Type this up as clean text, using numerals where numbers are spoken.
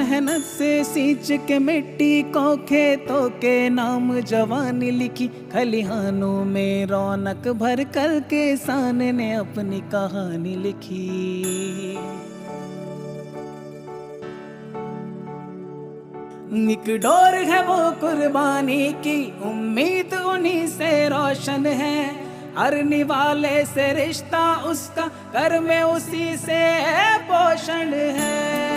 मेहनत से सींच के मिट्टी को खेतों के नाम जवानी लिखी, खलिहानों में रौनक भर कर किसान ने अपनी कहानी लिखी। एक डोर है वो कुर्बानी की, उम्मीद उन्हीं से रोशन है, हरने वाले से रिश्ता उसका, घर में उसी से पोषण है।